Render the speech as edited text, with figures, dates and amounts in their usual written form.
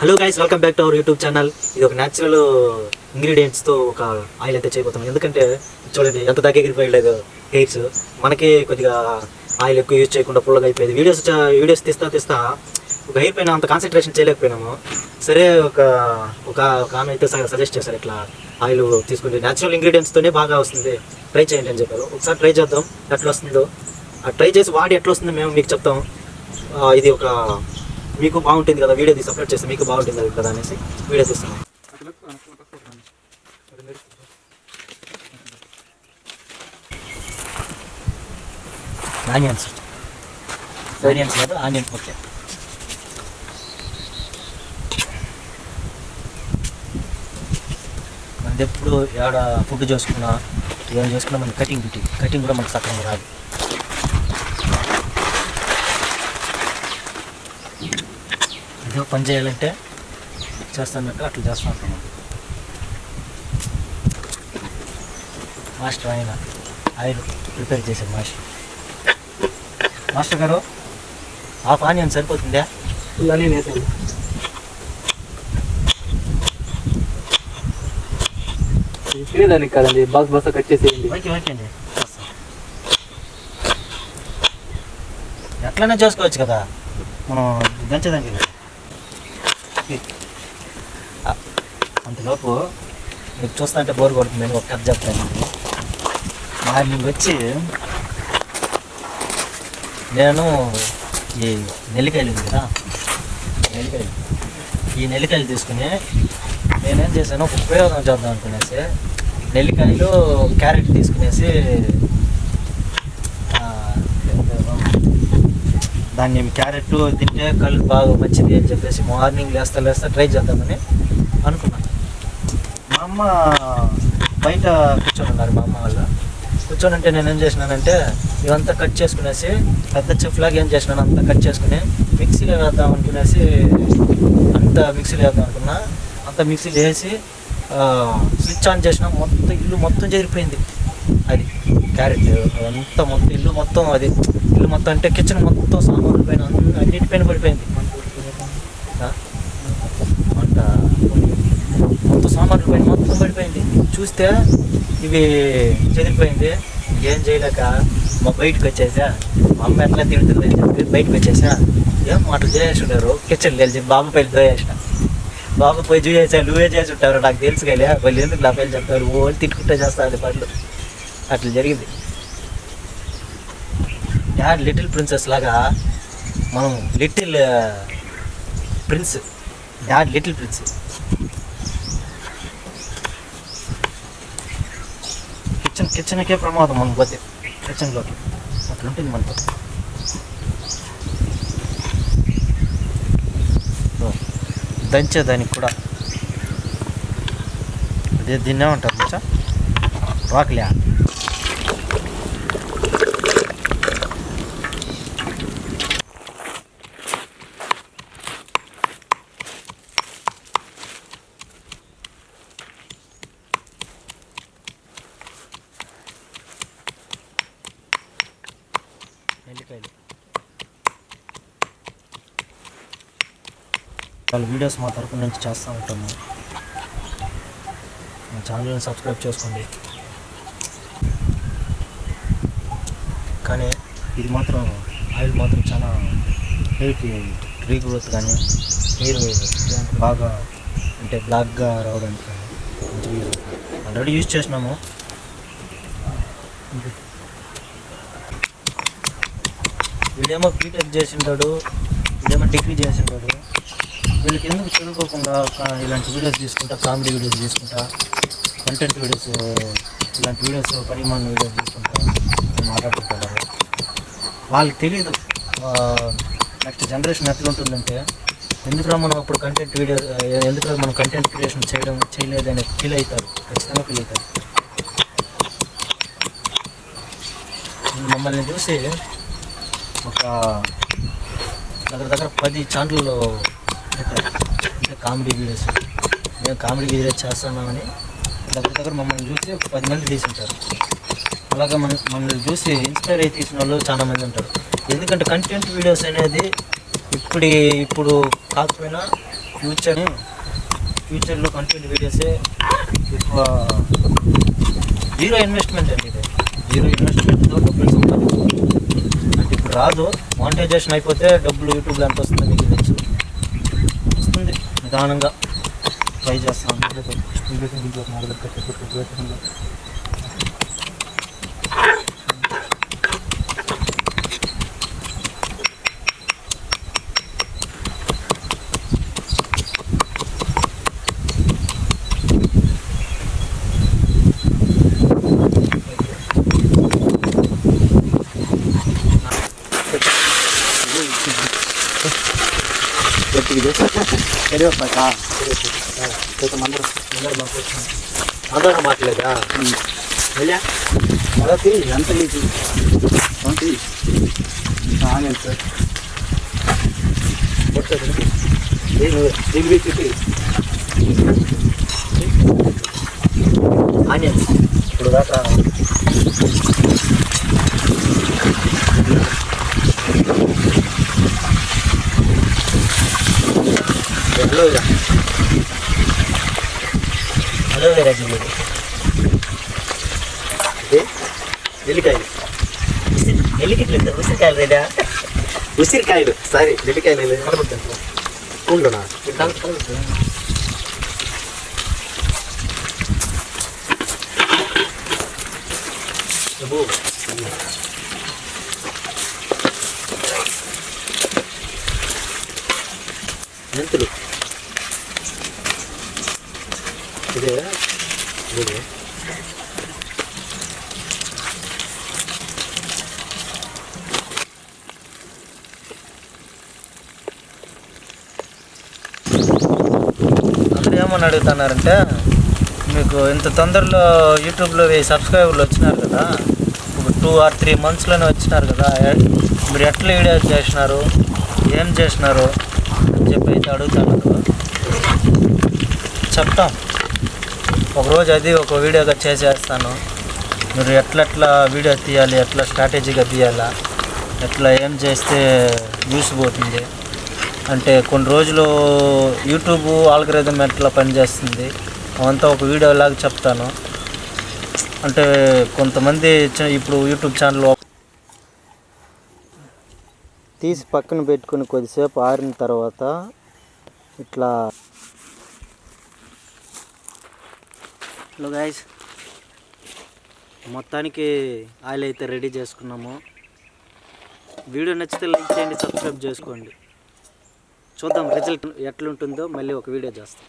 Hello guys, welcome back to our YouTube channel. ఇది ఒక natural ఇంగ్రీడియంట్స్తో ఒక ఆయిల్ అయితే చేయబోతున్నాం. ఎందుకంటే చూడండి ఎంత దగ్గర ఎగిరిపోయలేదు హెయిర్స్. మనకి కొద్దిగా ఆయిల్ ఎక్కువ యూజ్ చేయకుండా పుల్లగా అయిపోయింది. వీడియోస్ తీస్తా ఒక హెయిర్ పైన అంత కాన్సన్ట్రేషన్ చేయలేకపోయినాము. సరే ఒక ఒక ఆమె అయితే సజెస్ట్ చేశారు, ఇట్లా ఆయిల్ తీసుకుంటే న్యాచురల్ ఇంగ్రీడియంట్స్తోనే బాగా వస్తుంది, ట్రై చేయండి అని చెప్పారు. ఒకసారి ట్రై చేద్దాం ఎట్లా వస్తుందో. ట్రై చేసి వాడి ఎట్లా వస్తుందో మేము మీకు చెప్తాం. ఇది ఒక మీకు బాగుంటుంది కదా, వీడియో తీసి అప్లోడ్ చేస్తే మీకు బాగుంటుంది కదా అనేసి వీడియో తీస్తున్నాం. ఆనియన్స్ కాదు, ఆనియన్. ఓకే, మనది ఎప్పుడు ఏడ ఫుడ్ చేసుకున్నా ఏం చేసుకున్నా మన కటింగ్ కూడా మనకు సక్రంగా రాదు. ఏదో పని చేయాలంటే చేస్తానట్టు అట్లా చేస్తూ ఉంటాం. మాస్టర్ ఆయన ఆయిల్ ప్రిపేర్ చేశారు. మాస్టర్ గారు, హాఫ్ ఆనియన్ సరిపోతుందా? ఆనియన్ వేసాను. తినేదానికి కాదండి, బాక్స్ కట్ చేసేయండి. ఓకే అండి, ఎట్లనే చేసుకోవచ్చు కదా మనం దంచేదానికి. అంతలోపు మీకు చూస్తుంటే బోర్ కొడుతుంది. నేను ఒక కథ చెప్తాను. మార్నింగ్ వచ్చి నేను ఈ నెల్లికాయలు ఉంది కదా, ఈ నెల్లికాయలు తీసుకుని నేనేం చేశాను, ఒక ఉపయోగం చేద్దాం అనుకునేసి నెల్లికాయలు క్యారెట్ తీసుకునేసి దాన్ని క్యారెట్ తింటే కళ్ళు బాగా మంచిది అని చెప్పేసి మార్నింగ్ లేస్తా ట్రై చేద్దామని అనుకున్నాను. మా అమ్మ బయట కూర్చొని ఉన్నారు. మా అమ్మ వాళ్ళు కూర్చొని ఉంటే నేనేం చేసినానంటే ఇవంతా కట్ చేసుకునేసి పెద్ద చెఫ్ లాగా ఏం చేసినాను, అంతా కట్ చేసుకుని మిక్సీలో వేద్దాం అనుకునేసి అంతా మిక్సీలో వేసి స్విచ్ ఆన్ చేసిన ఇల్లు మొత్తం జరిగిపోయింది. అది క్యారెట్ అంతా ఇల్లు మొత్తం అంటే కిచెన్ మొత్తం సామాన్లు పైన అన్నిటిపైన పడిపోయింది. అంట మొత్తం సామాన్లు పైన మొత్తం పడిపోయింది. చూస్తే ఇవి చెదిరిపోయింది. ఏం చేయలేక బయటకు వచ్చేసా. మా అమ్మ ఎట్లా తిడుతుంది అని చెప్పి బయటకు వచ్చేసా. ఏం మాటలు చేసేసుంటారు కిచెన్ తెలిసి బాబు పైలు దోయేసిన. బాబు పోయి చూసేసా, నువ్వే చేసి ఉంటారు నాకు తెలుసు కదా, వాళ్ళు ఎందుకు నా పైలు చెప్తారు, వాళ్ళు తిట్టుకుంటే చేస్తారు పనులు. అట్లా జరిగింది. డాడ్ లిటిల్ ప్రిన్సెస్ లాగా మనం little prince, dad little prince. కిచెన్కే ప్రమాదం మనం పోతే, కిచెన్లోకి అట్లుంటుంది మనతో. దంచేదానికి కూడా అదే దీన్నే ఉంటారు మచ్చా, రాకలే. నెల్లికాయలు వాళ్ళ వీడియోస్ మా తరపు నుంచి చేస్తూ ఉంటాము. మా ఛానల్ని సబ్స్క్రైబ్ చేసుకోండి. కానీ ఇది మాత్రం ఆయిల్ మాత్రం చాలా హెయిర్కి రీగ్రోత్ కానీ హెయిర్ బాగా అంటే బ్లాక్గా రావడానికి కానీ మంచి యూజ్. ఆల్రెడీ యూజ్ చేసినాము. వీడేమో బీటెక్ చేసింటాడు, వీడేమో డిగ్రీ చేసింటాడు. వీళ్ళకి ఎందుకు చదువుకోకుండా ఇలాంటి వీడియోస్ తీసుకుంటా, కామెడీ వీడియోస్ తీసుకుంటా, కంటెంట్ వీడియోస్, ఇలాంటి వీడియోస్, పరిమాణ వీడియోస్ తీసుకుంటా మాట్లాడుతుంటారు. వాళ్ళకి తెలియదు నెక్స్ట్ జనరేషన్ ఎట్లా ఉంటుందంటే, ఎందుకురా మనం అప్పుడు మనం కంటెంట్ క్రియేషన్ చేయలేదని ఫీల్ అవుతారు. ఖచ్చితంగా ఫీల్ అవుతారు. మమ్మల్ని చూసి ఒక దగ్గర 10 ఛానళ్ళు అంటే కామెడీ వీడియోస్, మేము కామెడీ వీడియోస్ చేస్తున్నామని దగ్గర మమ్మల్ని చూసి ఒక 10 మంది తీసుంటారు. అలాగే మనల్ని చూసి ఇన్స్పైర్ అయ్యి తీసిన వాళ్ళు చాలామంది ఉంటారు. ఎందుకంటే కంటెంట్ వీడియోస్ అనేది ఇప్పుడు కాకపోయినా ఫ్యూచర్లో కంటెంట్ వీడియోసే ఎక్కువ. జీరో ఇన్వెస్ట్మెంట్ అండి ఇది. జీరో ఇన్వెస్ట్మెంట్తో డబ్బులు సంపాదించు. అంటే ఇప్పుడు రాదు, మానిటైజేషన్ అయిపోతే డబ్బులు యూట్యూబ్లో ఎంత వస్తుందో మీకు తెలుసు. వస్తుంది, నిదానంగా ట్రై చేస్తాను. అందరూ మాట్లాడలేదా? ఎంత ఆనియన్స్ ఇప్పుడు దాకా అలోవేరా గిన్నె, నెల్లికాయలు, నెల్లికాయలు ఉసిరికాయలు రేడా, ఉసిరికాయలు సారీ నెల్లికాయలు కుండునా మెంతులు ఇదే ఇదే అందరూ ఏమని అడుగుతున్నారంటే, మీకు ఇంత తొందరలో యూట్యూబ్లో 1000 సబ్స్క్రైబర్లు వచ్చినారు కదా, ఒక 2 or 3 monthsలోనే వచ్చినారు కదా, మీరు ఎట్లా వీడియో చేసినారు, ఏం చేసినారు అని చెప్పి అయితే అడుగుతున్నారు. చెప్తాం, ఒకరోజు అది ఒక వీడియోగా చేసేస్తాను. మీరు ఎట్లా వీడియో తీయాలి, ఎట్లా స్ట్రాటజీగా తీయాలా, ఎట్లా ఏం చేస్తే వ్యూస్ పోతుంది అంటే, కొన్ని రోజులు యూట్యూబ్ ఆల్గరిథం ఎట్లా పనిచేస్తుంది అవంతా ఒక వీడియో లాగా చెప్తాను. అంటే కొంతమంది ఇప్పుడు యూట్యూబ్ ఛానల్ తీసి పక్కన పెట్టుకుని కొద్దిసేపు ఆరిన తర్వాత ఇట్లా. హలో గైస్, మొత్తానికి ఆయిల్ అయితే రెడీ చేసుకున్నాము. వీడియో నచ్చితే లైక్ చేయండి, సబ్స్క్రైబ్ చేసుకోండి. చూద్దాం రిజల్ట్ ఎట్లుంటుందో, మళ్ళీ ఒక వీడియో చేస్తాం.